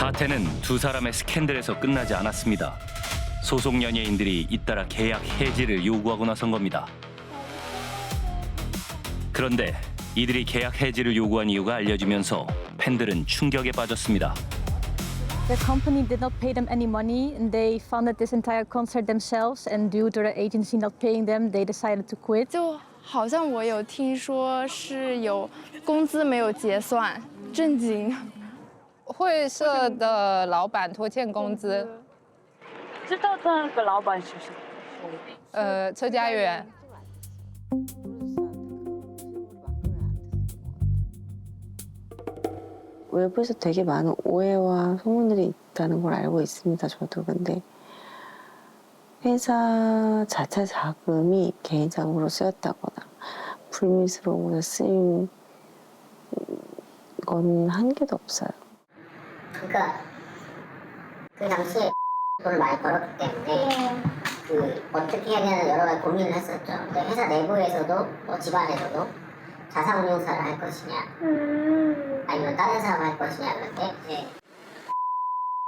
사태는 두 사람의 스캔들에서 끝나지 않았습니다. 소속 연예인들이 잇따라 계약 해지를 요구하고 나선 겁니다. 그런데 이들이 계약 해지를 요구한 이유가 알려지면서 팬들은 충격에 빠졌습니다. The company did not pay them any money, and they funded this entire concert themselves. And due to the agency not paying them, they decided to quit. 就好像我有听说是有工资没有结算，震惊。会社的老板拖欠工资，知道那个老板是谁？车家园。 외부에서 되게 많은 오해와 소문들이 있다는 걸 알고 있습니다. 저도. 근데 회사 자체 자금이 개인장으로 쓰였다거나 불미스러운 곳에 쓰인 건 한 개도 없어요. 그러니까 그 당시에 돈을 많이 벌었기 때문에 어떻게 해야 되나 여러 가지 고민을 했었죠. 근데 회사 내부에서도 뭐 집안에서도 자산운용사를 할 것이냐 아니면 다른 사업을 할 것이냐 그런데 이제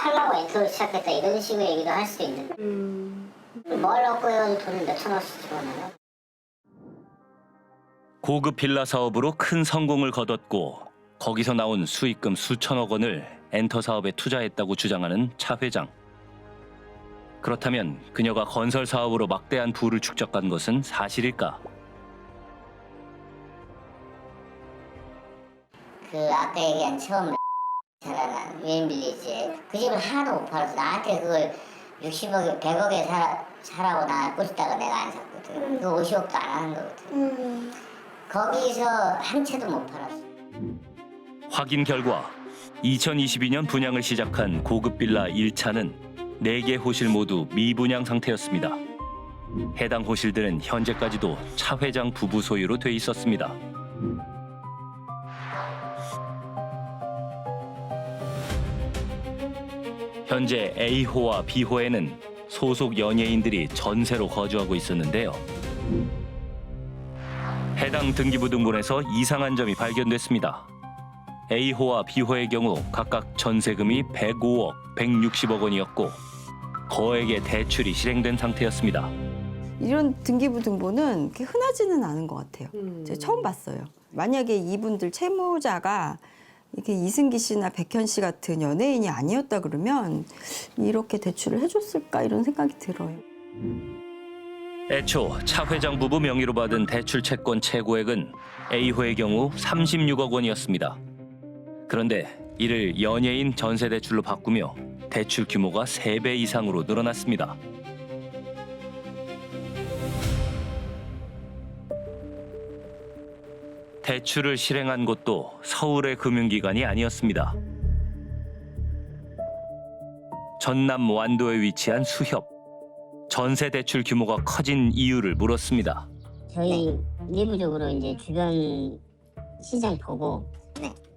살라고 엔터를 시작했다 이런 식의 얘기도 할 수 있는데 뭐 하려고 해가지고 돈을 몇천원씩 집어넣어요. 고급 빌라 사업으로 큰 성공을 거뒀고 거기서 나온 수익금 수천억 원을 엔터 사업에 투자했다고 주장하는 차 회장. 그렇다면 그녀가 건설 사업으로 막대한 부를 축적한 것은 사실일까? 그 아까 얘기한 처음 자라난 유엔빌리지 그 집을 하나도 못 팔아서 나한테 그걸 60억에 100억에 사라고 나 꼬시다가 내가 안 샀거든. 그 50억도 안 하는 거거든. 거기서 한 채도 못 팔았어. 확인 결과 2022년 분양을 시작한 고급 빌라 1차는 4개 호실 모두 미분양 상태였습니다. 해당 호실들은 현재까지도 차 회장 부부 소유로 돼 있었습니다. 현재 A호와 B호에는 소속 연예인들이 전세로 거주하고 있었는데요. 해당 등기부등본에서 이상한 점이 발견됐습니다. A호와 B호의 경우 각각 전세금이 105억, 160억 원이었고 거액의 대출이 실행된 상태였습니다. 이런 등기부등본은 그렇게 흔하지는 않은 것 같아요. 제가 처음 봤어요. 만약에 이분들 채무자가 이렇게 이승기 씨나 백현 씨 같은 연예인이 아니었다 그러면 이렇게 대출을 해줬을까 이런 생각이 들어요. 애초 차 회장 부부 명의로 받은 대출 채권 최고액은 A호의 경우 36억 원이었습니다. 그런데 이를 연예인 전세 대출로 바꾸며 대출 규모가 3배 이상으로 늘어났습니다. 대출을 실행한 곳도 서울의 금융기관이 아니었습니다. 전남 완도에 위치한 수협. 전세 대출 규모가 커진 이유를 물었습니다. 저희 내부적으로 이제 주변 시장 보고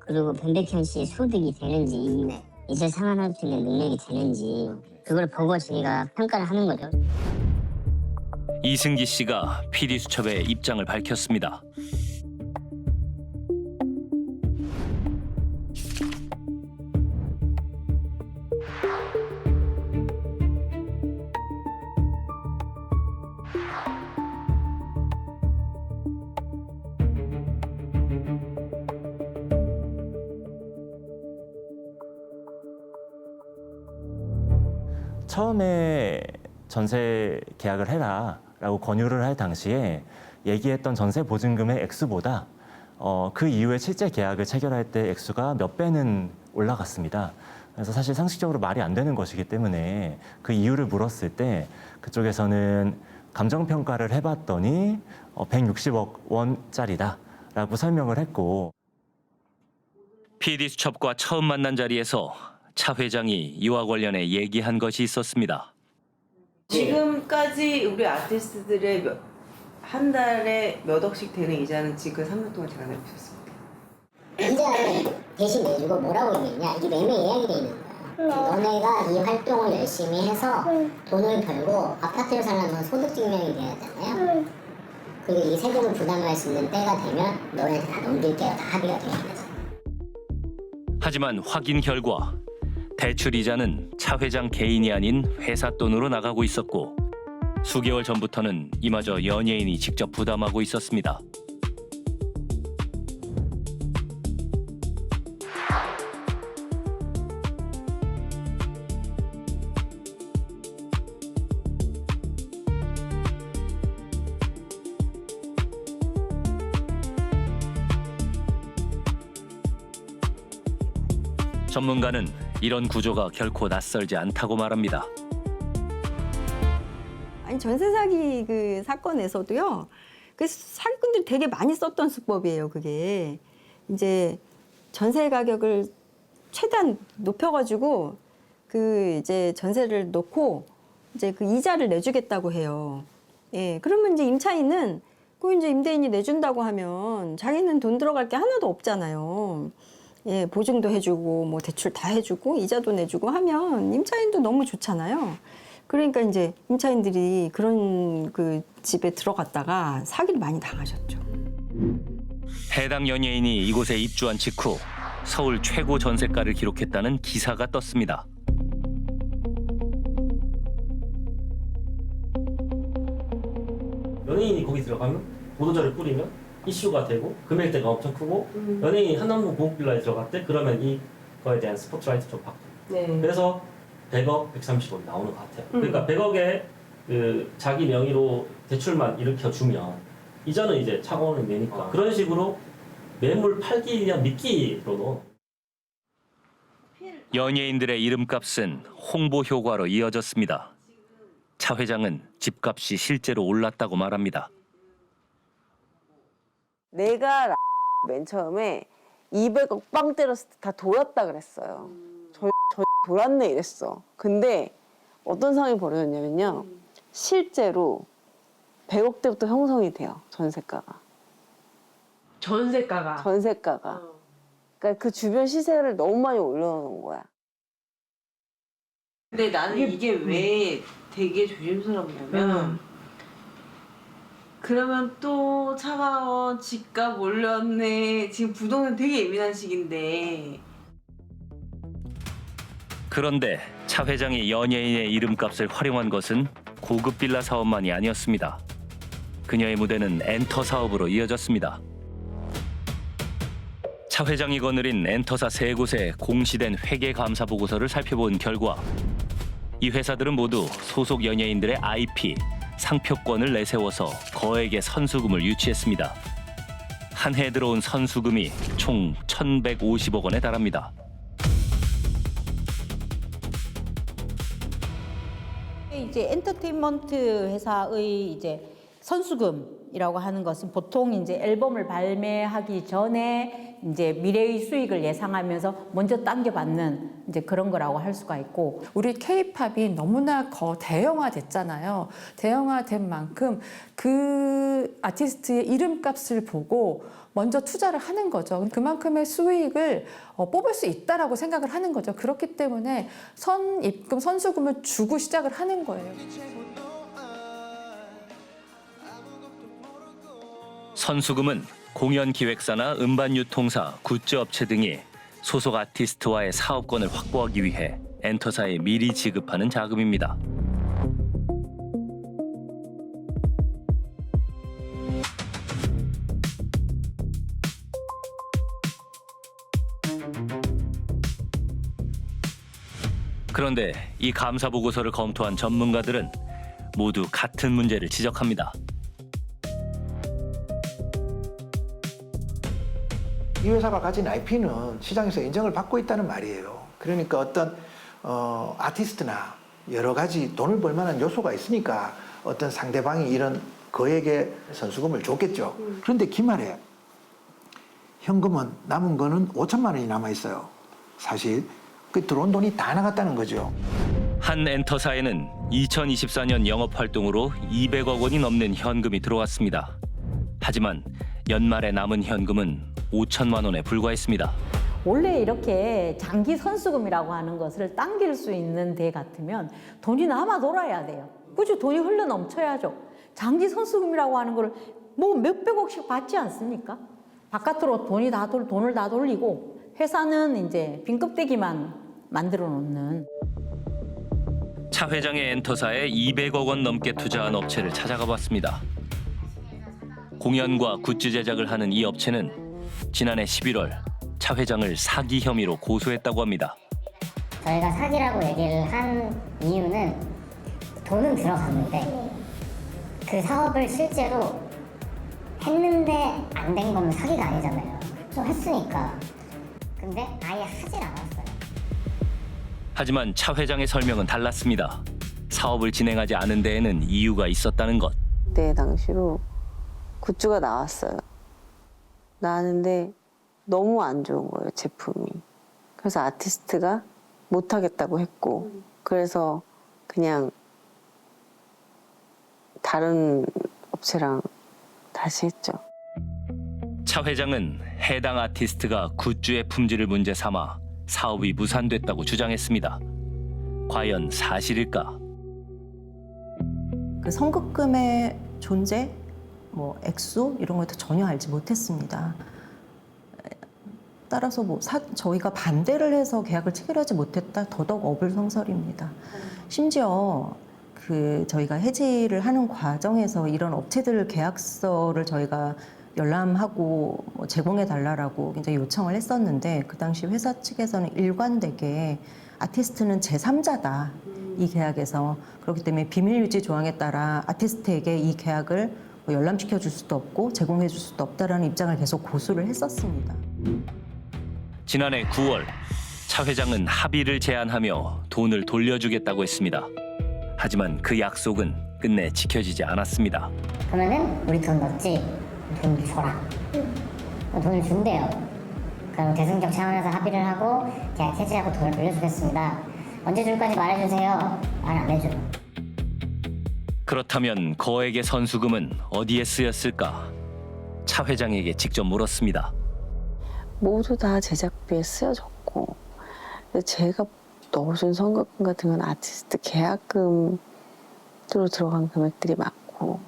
그리고 변백현 씨의 소득이 되는지 이제 상환할 수 있는 능력이 되는지 그걸 보고 저희가 평가를 하는 거죠. 이승기 씨가 PD수첩에 입장을 밝혔습니다. 처음에 전세 계약을 해라라고 권유를 할 당시에 얘기했던 전세 보증금의 액수보다 그 이후에 실제 계약을 체결할 때 액수가 몇 배는 올라갔습니다. 그래서 사실 상식적으로 말이 안 되는 것이기 때문에 그 이유를 물었을 때 그쪽에서는 감정평가를 해봤더니 160억 원짜리다라고 설명을 했고 PD수첩과 처음 만난 자리에서 차 회장이 이와 관련해 얘기한 것이 있었습니다. 지금까지 우리 아티스트들의 한 달에 몇 억씩 되는 이자는 지금 3년 동안 제가 내보셨습니다. 이자를 대신 내주고 뭐라고 얘기했냐 이게 매매 예약이 돼 있는 거야. 너네가 이 활동을 열심히 해서 돈을 벌고 아파트를 살려면 소득 증명이 돼야 되잖아요. 그리고 이 세금을 부담할 수 있는 때가 되면 너네한테 다 넘길게 다 합의가 되어 있는 거죠. 하지만 확인 결과 대출 이자는 차 회장 개인이 아닌 회사 돈으로 나가고 있었고 수개월 전부터는 이마저 연예인이 직접 부담하고 있었습니다. 전문가는 이런 구조가 결코 낯설지 않다고 말합니다. 아니 전세 사기 그 사건에서도요. 그 사기꾼들이 되게 많이 썼던 수법이에요. 그게 이제 전세 가격을 최대한 높여가지고 그 이제 전세를 놓고 이제 그 이자를 내주겠다고 해요. 예, 그러면 이제 임차인은 그 이제 임대인이 내준다고 하면 자기는 돈 들어갈 게 하나도 없잖아요. 예, 보증도 해주고 뭐 대출 다 해주고 이자도 내주고 하면 임차인도 너무 좋잖아요. 그러니까 이제 임차인들이 그런 그 집에 들어갔다가 사기를 많이 당하셨죠. 해당 연예인이 이곳에 입주한 직후 서울 최고 전세가를 기록했다는 기사가 떴습니다. 연예인이 거기 들어가면 보도자를 뿌리면 이슈가 되고 금액대가 엄청 크고 연예인이 한남동 고급빌라에 들어갔대? 그러면 이거에 대한 스포트라이트 좀 받고 그래서 100억, 130억 나오는 것 같아요. 그러니까 100억에 그 자기 명의로 대출만 일으켜주면 이자는 이제 차관원이 내니까 그런 식으로 매물 팔기냐 믿기로도 연예인들의 이름값은 홍보 효과로 이어졌습니다. 차 회장은 집값이 실제로 올랐다고 말합니다. 내가 맨 처음에 200억 빵 때렸을 때 다 돌았다 그랬어요. 저 돌았네 이랬어. 근데 어떤 상황이 벌어졌냐면요. 실제로 100억대부터 형성이 돼요. 전세가가. 전세가가. 그러니까 그 주변 시세를 너무 많이 올려놓은 거야. 근데 나는 이게 왜 되게 조심스럽냐면 그러면 또 차가운 집값 올렸네. 지금 부동산 되게 예민한 시기인데. 그런데 차 회장이 연예인의 이름값을 활용한 것은 고급 빌라 사업만이 아니었습니다. 그녀의 무대는 엔터 사업으로 이어졌습니다. 차 회장이 거느린 엔터사 3곳의 공시된 회계 감사 보고서를 살펴본 결과 이 회사들은 모두 소속 연예인들의 IP, 상표권을 내세워서 거액의 선수금을 유치했습니다. 한 해 들어온 선수금이 총 1,150억 원에 달합니다. 이제 엔터테인먼트 회사의 이제 선수금이라고 하는 것은 보통 이제 앨범을 발매하기 전에 이제 미래의 수익을 예상하면서 먼저 당겨받는 이제 그런 거라고 할 수가 있고, 우리 K-팝이 너무나 대형화됐잖아요. 대형화된 만큼 그 아티스트의 이름값을 보고 먼저 투자를 하는 거죠. 그만큼의 수익을 뽑을 수 있다라고 생각을 하는 거죠. 그렇기 때문에 선입금, 선수금을 주고 시작을 하는 거예요. 선수금은 공연기획사나 음반유통사, 굿즈업체 등이 소속 아티스트와의 사업권을 확보하기 위해 엔터사에 미리 지급하는 자금입니다. 그런데 이 감사 보고서를 검토한 전문가들은 모두 같은 문제를 지적합니다. 이 회사가 가진 IP는 시장에서 인정을 받고 있다는 말이에요. 그러니까 어떤 아티스트나 여러 가지 돈을 벌 만한 요소가 있으니까 어떤 상대방이 이런 거액의 선수금을 줬겠죠. 그런데 기말에 현금은 남은 거는 5천만 원이 남아 있어요. 사실 그 들어온 돈이 다 나갔다는 거죠. 한 엔터사에는 2024년 영업 활동으로 200억 원이 넘는 현금이 들어왔습니다. 하지만 연말에 남은 현금은 5천만 원에 불과했습니다. 원래 이렇게 장기 선수금이라고 하는 것을 당길 수 있는 데 같으면 돈이 남아 돌아야 돼요. 그죠? 돈이 흘러 넘쳐야죠. 장기 선수금이라고 하는 걸 뭐 몇백억씩 받지 않습니까? 바깥으로 돈을 다 돌리고 회사는 이제 빈 껍데기만 만들어 놓는. 차 회장의 엔터사에 200억 원 넘게 투자한 업체를 찾아가 봤습니다. 공연과 굿즈 제작을 하는 이 업체는 지난해 11월 차 회장을 사기 혐의로 고소했다고 합니다. 저희가 사기라고 얘기를 한 이유는 돈은 들어갔는데 그 사업을 실제로 했는데 안 된 거면 사기가 아니잖아요. 좀 했으니까. 근데 아예 하질 않았어요. 하지만 차 회장의 설명은 달랐습니다. 사업을 진행하지 않은 데에는 이유가 있었다는 것. 그때 당시로 굿즈가 나왔어요. 나왔는데 너무 안 좋은 거예요, 제품이. 그래서 아티스트가 못하겠다고 했고, 그래서 그냥 다른 업체랑 다시 했죠. 차 회장은 해당 아티스트가 굿즈의 품질을 문제 삼아 사업이 무산됐다고 주장했습니다. 과연 사실일까? 그 선급금의 존재, 뭐 액수 이런 것도 전혀 알지 못했습니다. 따라서 저희가 반대를 해서 계약을 체결하지 못했다, 더더욱 어불성설입니다. 심지어 저희가 해지를 하는 과정에서 이런 업체들 계약서를 저희가 열람하고 제공해 달라고 굉장히 요청을 했었는데, 그 당시 회사 측에서는 일관되게 아티스트는 제3자다, 이 계약에서. 그렇기 때문에 비밀 유지 조항에 따라 아티스트에게 이 계약을 열람시켜 줄 수도 없고 제공해 줄 수도 없다라는 입장을 계속 고수를 했었습니다. 지난해 9월 차 회장은 합의를 제안하며 돈을 돌려주겠다고 했습니다. 하지만 그 약속은 끝내 지켜지지 않았습니다. 그러면은 우리 돈 넣었지? 돈 줘라. 돈을 준대요. 그럼 대승적 차원에서 합의를 하고 계약 해지하고 돈을 돌려주겠습니다. 언제 줄 건지 말해주세요. 말 안 해줘요. 그렇다면 거액의 선수금은 어디에 쓰였을까? 차 회장에게 직접 물었습니다. 모두 다 제작비에 쓰여졌고, 근데 제가 넣어준 선급금 같은 건 아티스트 계약금으로 들어간 금액들이 많고,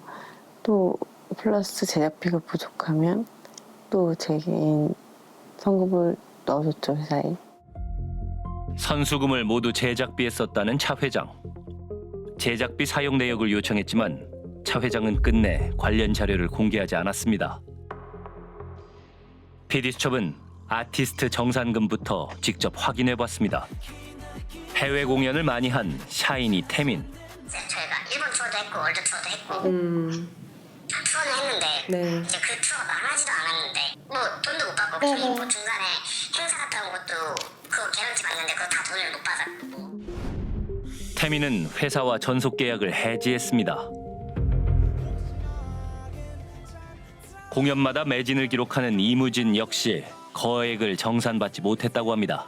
또 플러스 제작비가 부족하면 또 제 개인 선급을 넣어줬죠, 회사에. 선수금을 모두 제작비에 썼다는 차 회장. 제작비 사용 내역을 요청했지만 차 회장은 끝내 관련 자료를 공개하지 않았습니다. PD수첩은 아티스트 정산금부터 직접 확인해봤습니다. 해외 공연을 많이 한 샤이니 태민. 저희가 일본 투어도 했고 월드 투어도 했고 투어는 했는데 이제 그 투어가 망하지도 않았는데 뭐 돈도 못 받고 괜히 뭐 중간에 행사 갔다 온 것도 그거 개런티 받는데 그거 다 돈을 못 받았고. 태민은 회사와 전속 계약을 해지했습니다. 공연마다 매진을 기록하는 이무진 역시 거액을 정산받지 못했다고 합니다.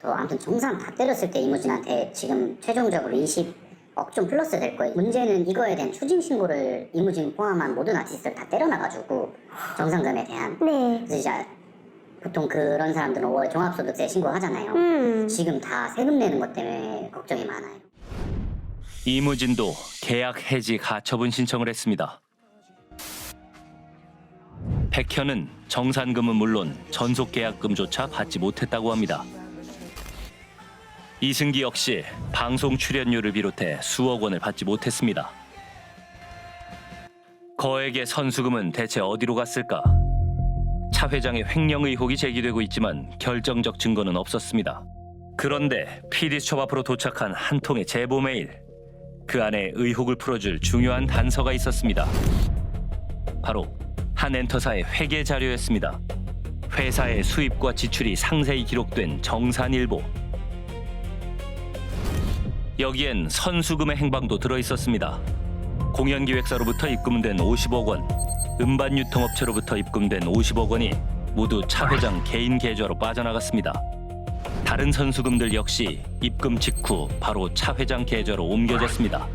또 아무튼 정산 다 때렸을 때 이무진한테 지금 최종적으로 20억 좀 플러스 될 거예요. 문제는 이거에 대한 추징 신고를 이무진 포함한 모든 아티스트를 다 때려놔가지고 정산금에 대한. 그래서 이제 보통 그런 사람들은 5월 종합소득세 신고하잖아요. 지금 다 세금 내는 것 때문에 걱정이 많아요. 이무진도 계약 해지 가처분 신청을 했습니다. 백현은 정산금은 물론 전속 계약금조차 받지 못했다고 합니다. 이승기 역시 방송 출연료를 비롯해 수억 원을 받지 못했습니다. 거액의 선수금은 대체 어디로 갔을까? 차 회장의 횡령 의혹이 제기되고 있지만 결정적 증거는 없었습니다. 그런데 PD수첩 앞으로 도착한 한 통의 제보 메일. 그 안에 의혹을 풀어줄 중요한 단서가 있었습니다. 바로 한 엔터사의 회계 자료였습니다. 회사의 수입과 지출이 상세히 기록된 정산일보. 여기엔 선수금의 행방도 들어있었습니다. 공연기획사로부터 입금된 50억 원, 음반 유통업체로부터 입금된 50억 원이 모두 차 회장 개인 계좌로 빠져나갔습니다. 다른 선수금들 역시 입금 직후 바로 차 회장 계좌로 옮겨졌습니다.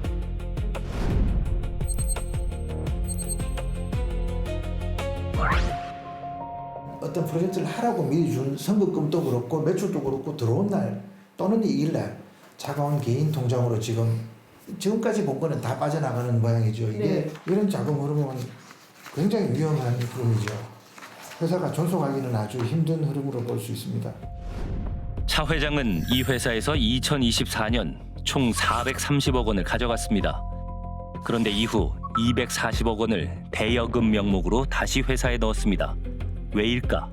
어떤 프로젝트를 하라고 미리 준 선급금도 그렇고 매출도 그렇고 들어온 날 또는 이일 날 차가운 개인 통장으로 지금까지 본 거는 다 빠져나가는 모양이죠. 이게 이런 자금 흐름은 굉장히 위험한 흐름이죠. 회사가 존속하기는 아주 힘든 흐름으로 볼 수 있습니다. 차 회장은 이 회사에서 2024년 총 430억 원을 가져갔습니다. 그런데 이후 240억 원을 대여금 명목으로 다시 회사에 넣었습니다. 왜일까?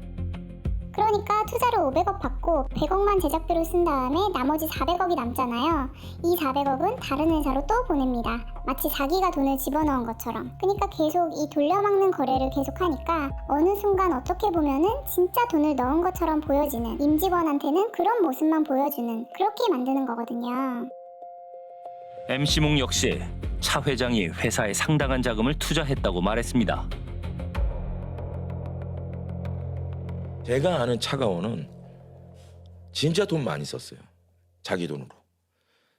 그러니까 투자로 500억 받고 100억만 제작비로 쓴 다음에 나머지 400억이 남잖아요. 이 400억은 다른 회사로 또 보냅니다. 마치 자기가 돈을 집어넣은 것처럼. 그러니까 계속 이 돌려막는 거래를 계속하니까 어느 순간 어떻게 보면은 진짜 돈을 넣은 것처럼 보여지는, 임직원한테는 그런 모습만 보여주는, 그렇게 만드는 거거든요. MC몽 역시 차 회장이 회사에 상당한 자금을 투자했다고 말했습니다. 제가 아는 차가원은 진짜 돈 많이 썼어요. 자기 돈으로.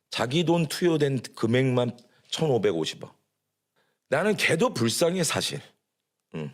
자기 돈 투여된 금액만 1,550억. 나는 걔도 불쌍해 사실. 응.